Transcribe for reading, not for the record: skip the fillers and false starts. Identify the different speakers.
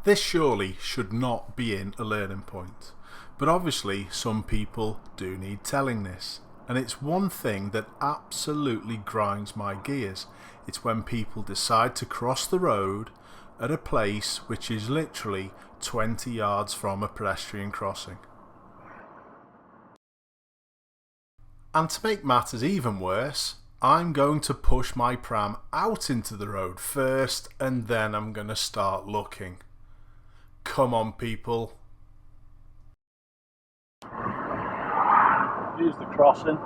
Speaker 1: This surely should not be in a learning point, but obviously some people do need telling this, and it's one thing that absolutely grinds my gears. It's when people decide to cross the road at a place which is literally 20 yards from a pedestrian crossing. And to make matters even worse, I'm going to push my pram out into the road first, and then I'm going to start looking. Come on, people.
Speaker 2: Here's the crossing.